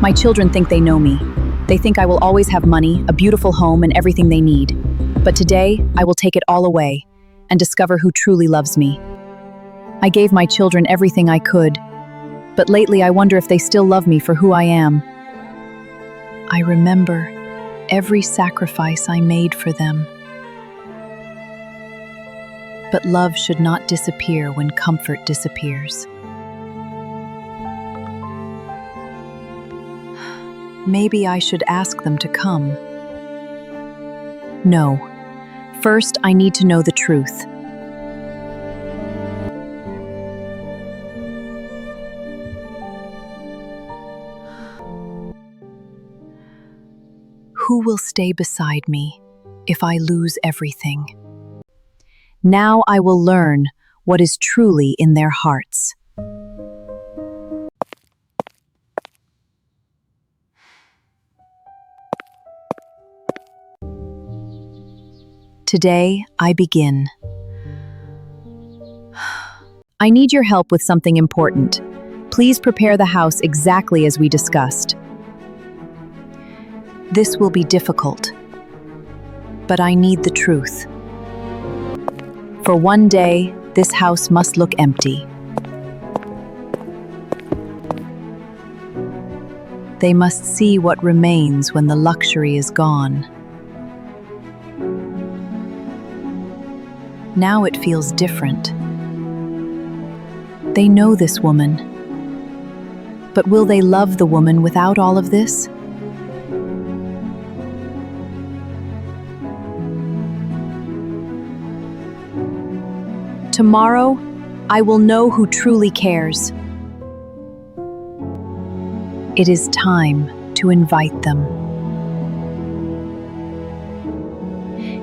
My children think they know me. They think I will always have money, a beautiful home, and everything they need. But today, I will take it all away and discover who truly loves me. I gave my children everything I could, but lately I wonder if they still love me for who I am. I remember every sacrifice I made for them. But love should not disappear when comfort disappears. Maybe I should ask them to come. No. First, I need to know the truth. Who will stay beside me if I lose everything? Now I will learn what is truly in their hearts. Today, I begin. I need your help with something important. Please prepare the house exactly as we discussed. This will be difficult, but I need the truth. For one day, this house must look empty. They must see what remains when the luxury is gone. Now it feels different. They know this woman. But will they love the woman without all of this? Tomorrow, I will know who truly cares. It is time to invite them.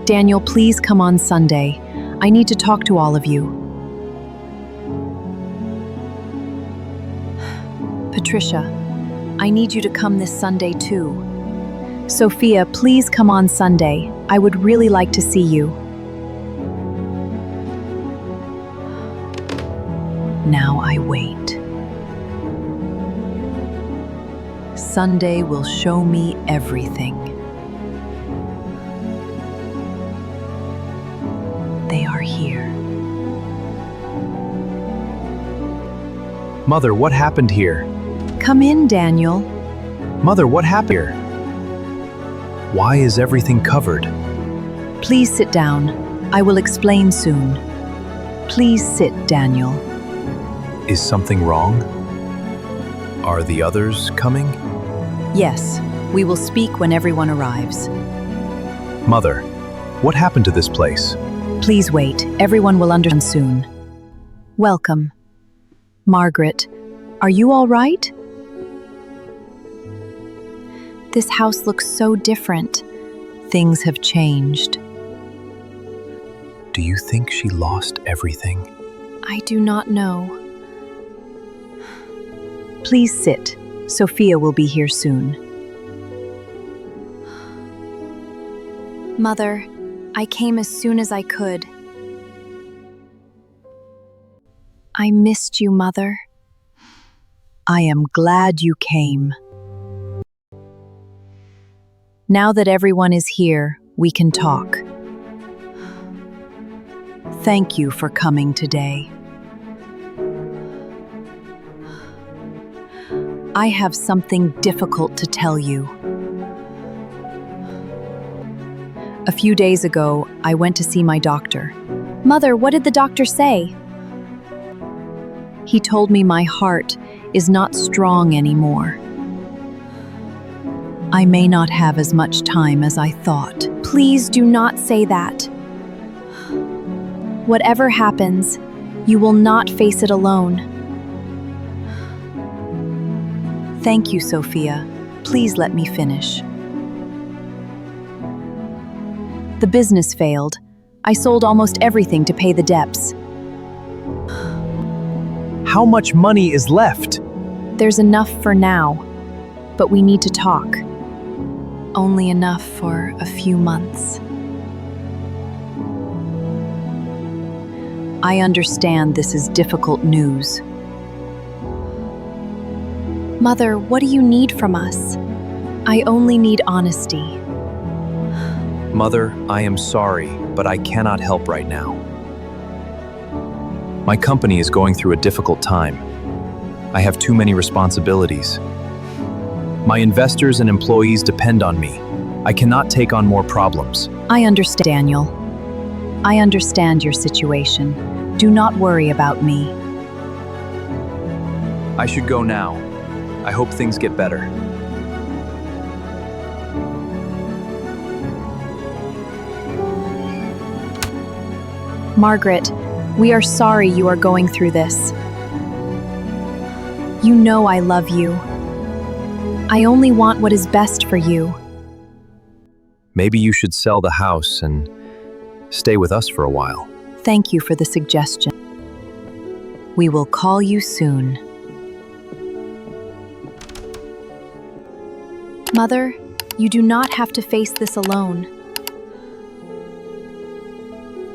Daniel, please come on Sunday. I need to talk to all of you. Patricia, I need you to come this Sunday too. Sophia, please come on Sunday. I would really like to see you. Now I wait. Sunday will show me everything. They are here. Mother, what happened here? Come in, Daniel. Mother, what happened here? Why is everything covered? Please sit down. I will explain soon. Please sit, Daniel. Is something wrong? Are the others coming? Yes, we will speak when everyone arrives. Mother, what happened to this place? Please wait. Everyone will understand soon. Welcome. Margaret, are you all right? This house looks so different. Things have changed. Do you think she lost everything? I do not know. Please sit. Sophia will be here soon. Mother, I came as soon as I could. I missed you, Mother. I am glad you came. Now that everyone is here, we can talk. Thank you for coming today. I have something difficult to tell you. A few days ago, I went to see my doctor. Mother, what did the doctor say? He told me my heart is not strong anymore. I may not have as much time as I thought. Please do not say that. Whatever happens, you will not face it alone. Thank you, Sophia. Please let me finish. The business failed. I sold almost everything to pay the debts. How much money is left? There's enough for now, but we need to talk. Only enough for a few months. I understand this is difficult news. Mother, what do you need from us? I only need honesty. Mother, I am sorry, but I cannot help right now. My company is going through a difficult time. I have too many responsibilities. My investors and employees depend on me. I cannot take on more problems. I understand, Daniel. I understand your situation. Do not worry about me. I should go now. I hope things get better. Margaret, we are sorry you are going through this. You know I love you. I only want what is best for you. Maybe you should sell the house and stay with us for a while. Thank you for the suggestion. We will call you soon. Mother, you do not have to face this alone.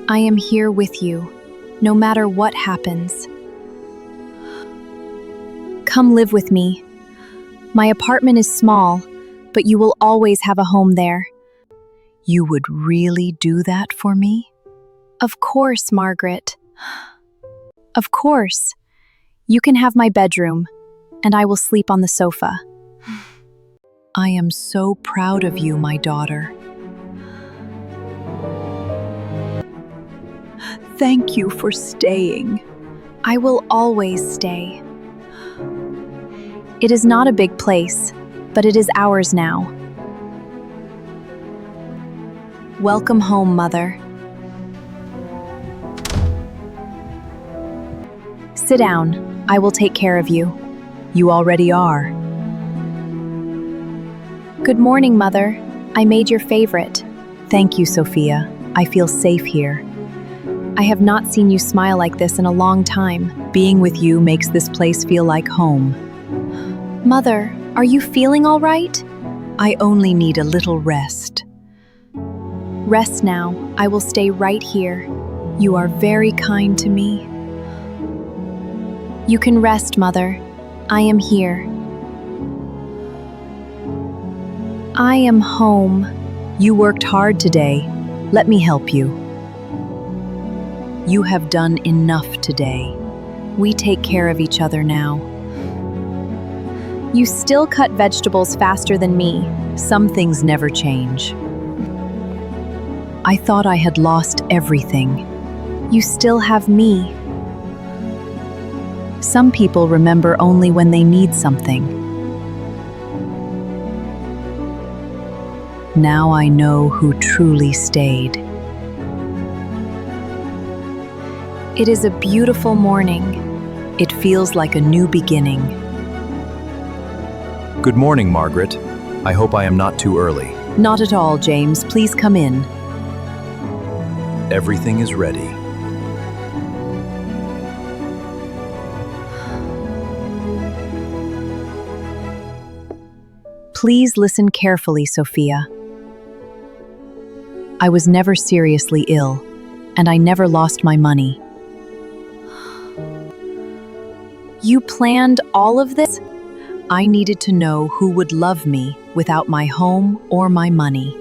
I am here with you, no matter what happens. Come live with me. My apartment is small, but you will always have a home there. You would really do that for me? Of course, Margaret. Of course. You can have my bedroom, and I will sleep on the sofa. I am so proud of you, my daughter. Thank you for staying. I will always stay. It is not a big place, but it is ours now. Welcome home, Mother. Sit down. I will take care of you. You already are. Good morning, Mother. I made your favorite. Thank you, Sophia. I feel safe here. I have not seen you smile like this in a long time. Being with you makes this place feel like home. Mother, are you feeling all right? I only need a little rest. Rest now. I will stay right here. You are very kind to me. You can rest, Mother. I am here. I am home. You worked hard today. Let me help you. You have done enough today. We take care of each other now. You still cut vegetables faster than me. Some things never change. I thought I had lost everything. You still have me. Some people remember only when they need something. Now I know who truly stayed. It is a beautiful morning. It feels like a new beginning. Good morning, Margaret. I hope I am not too early. Not at all, James. Please come in. Everything is ready. Please listen carefully, Sophia. I was never seriously ill, and I never lost my money. You planned all of this? I needed to know who would love me without my home or my money.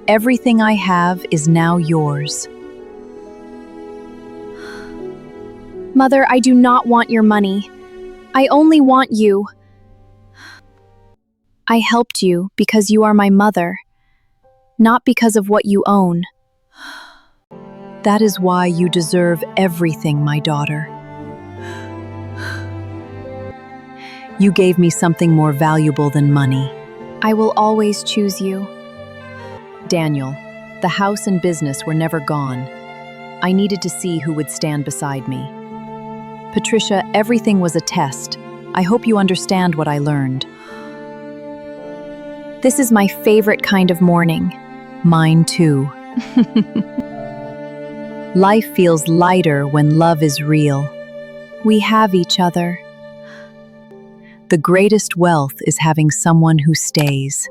Everything I have is now yours. Mother, I do not want your money. I only want you. I helped you because you are my mother, not because of what you own. That is why you deserve everything, my daughter. You gave me something more valuable than money. I will always choose you. Daniel, the house and business were never gone. I needed to see who would stand beside me. Patricia, everything was a test. I hope you understand what I learned. This is my favorite kind of morning. Mine too. Life feels lighter when love is real. We have each other. The greatest wealth is having someone who stays.